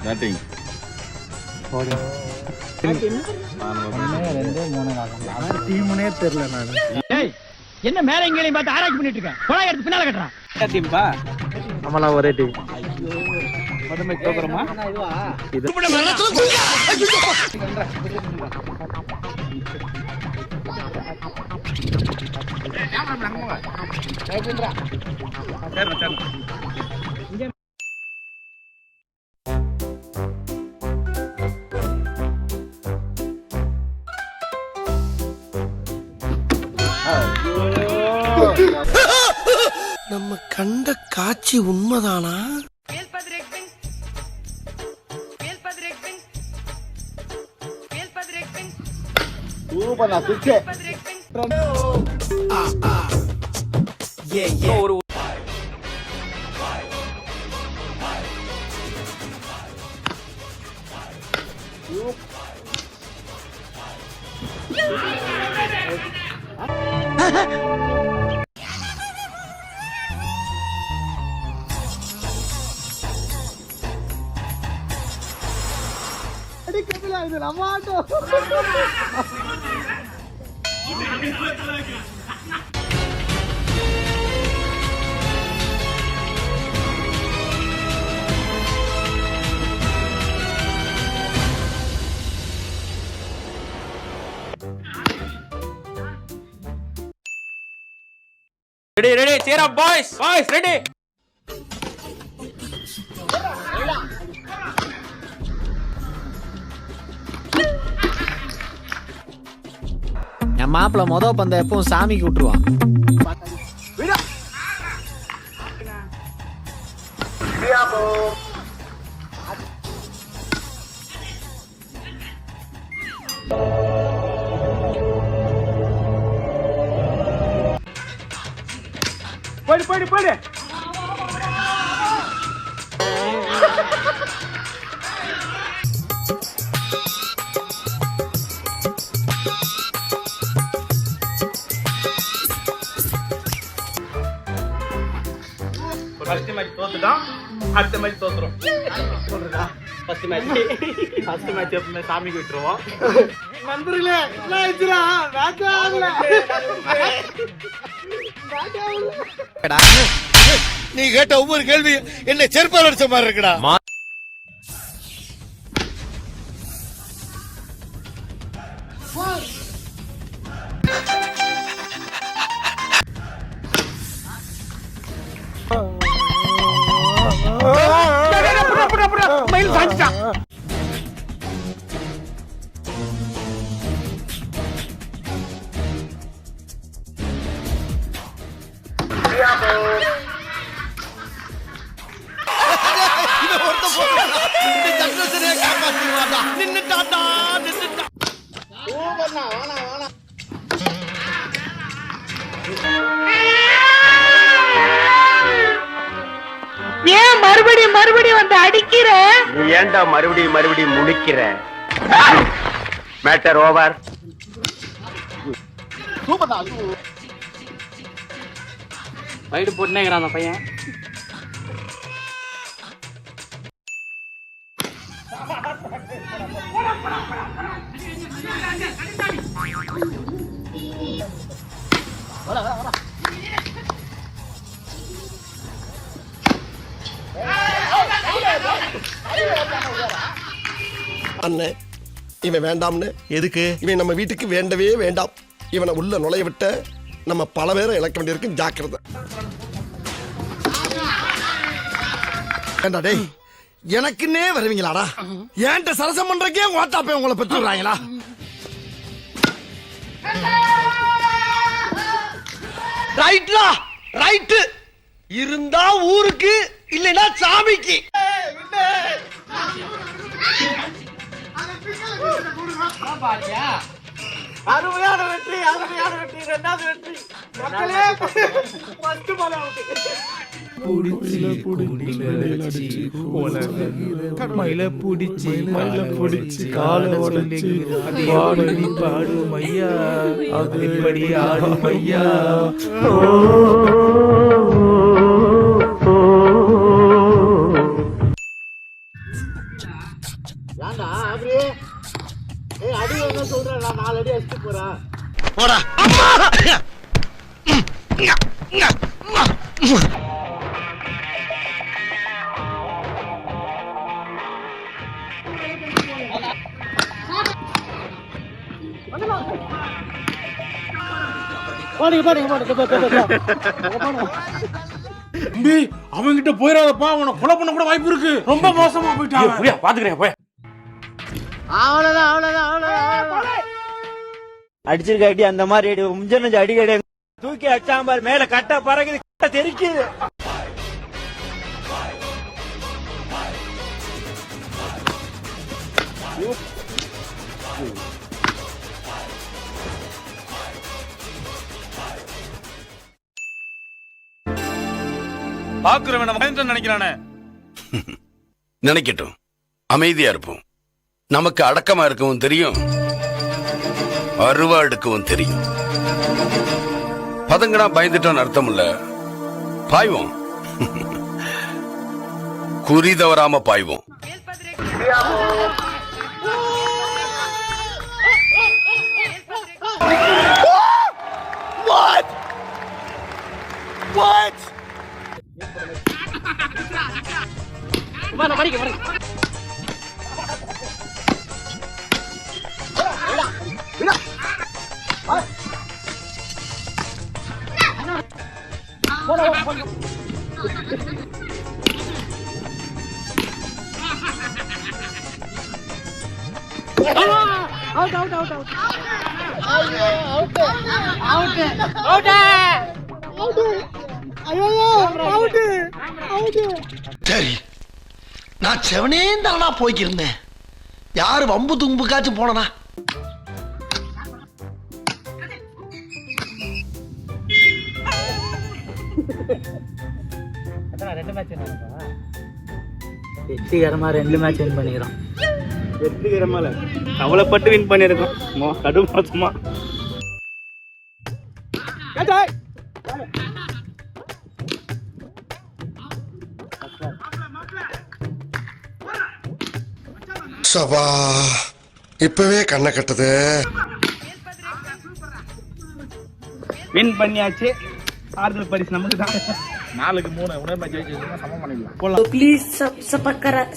Batting டீமுனே தெரியல நான். என்ன மேல எங்கேயும் பார்த்து ஆராய்ச்சி பண்ணிட்டு இருக்கேன். கொலை எடுத்து பின்னால கட்டுறான். டீம்பா ஆமாண்ணா ஒரே டீம். மொத்தமே தோக்குறோமா? நம்ம கண்ட காட்சி உண்மைதானா? Ready, cheer up, boys, ready. என் மாப்பிள்ள பந்த எப்பவும் சாமிக்கு விட்டுருவான். போடு ஃபர்ஸ்ட் மேட்ச் தோத்துட்டோம், அடுத்த மேட்ச் தோத்துறோம். சொல்றதா? ஃபர்ஸ்ட் மேட்ச் எப்பவுமே சாமிக்கு விட்டுருவோம். நண்பர்களே என்ன ஆயிடுச்சுடா? மேட்ச் ஆகல. நீ கேட்ட ஒவ்வொரு கேள்வி என்ன செருப்பால் அடிச்ச மாதிரி இருக்குடா. மயில் சாஞ்சிட்டான். ஏன் மறுபடியும் வந்து அடிக்கிற? நீ ஏன்டா மறுபடியும் முடிக்கிற? Matter over. வயிறு போட்டுனேங்கிறான் அந்த பையன். அண்ணே இவன் வேண்டாம்னு. எதுக்கு? இவன் நம்ம வீட்டுக்கு வேண்டவே வேண்டாம். இவனை உள்ள நுழைய விட்ட நம்ம பல பேரை இழக்க வேண்டியிருக்கு. ஜாக்கிரதை. ஏண்டா டேய், எனக்குன்னே வருவீங்களாடா? ஏன்ட்ட சரசம் பண்றக்கே ஓட்டாப்பே உங்களை பெற்றுறாங்களா? ரைட்லா ரைட்டு இருந்தா ஊருக்கு, இல்லைன்னா சாமிக்கு. அருமையான வெற்றி. இரண்டாவது வெற்றி. மக்களே ஃபர்ஸ்ட் பால் அவுட். மயில புடிச்சு கால உடஞ்சி பாடும் ஐயா, அப்படி ஆடும் ஐயா. 4 அடி அடிச்சு போறேன். போடா தம்பி அவன்கிட்ட போயிடாதப்பா, அவனை கொலை பண்ண கூட வாய்ப்பு இருக்கு. ரொம்ப மோசமா போயிட்டான். புரியா பாத்துக்கிறேன் போய். அடிச்சிருக்காட்டி அந்த மாதிரி முஞ்சனஞ்சு அடிக்கடி தூக்கி அச்சாம்பார் மேல கட்ட பறகுது, கட்ட தெரிக்குது. பாக்குறவன் மகேந்திரன் நினைக்கிறானே. நினைக்கட்டும், அமைதியா இருப்போம். நமக்கு அடக்கமா இருக்கவும் தெரியும், அருவா எடுக்கவும் தெரியும். பதங்கனா பயந்துட்டோன்னு அர்த்தம் இல்ல, பாய்வோம். குறி தவறாம பாய்வோம். சரி, நான் செவனே தானா போய்க்கிருந்தேன். யாரு வம்பு தும்புக்காச்சும் போனா வெற்றிகரமா 2 மேட்ச் வின் பண்ணிக்கிறோம். வெற்றிகரமா கவலைப்பட்டு வின் பண்ணிருக்கோம். கடும் மோசமா சபா இப்பவே கண்ணை கட்டுது. வின் பண்ணியாச்சு. ஆறுதல் பரிசு நமக்கு தான். 4க்கு 3 உடனே மேட்ச் ஜெயிச்சிருந்தா சமம் பண்ணிடலாம். Please subscribe,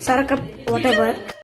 sarakap, whatever.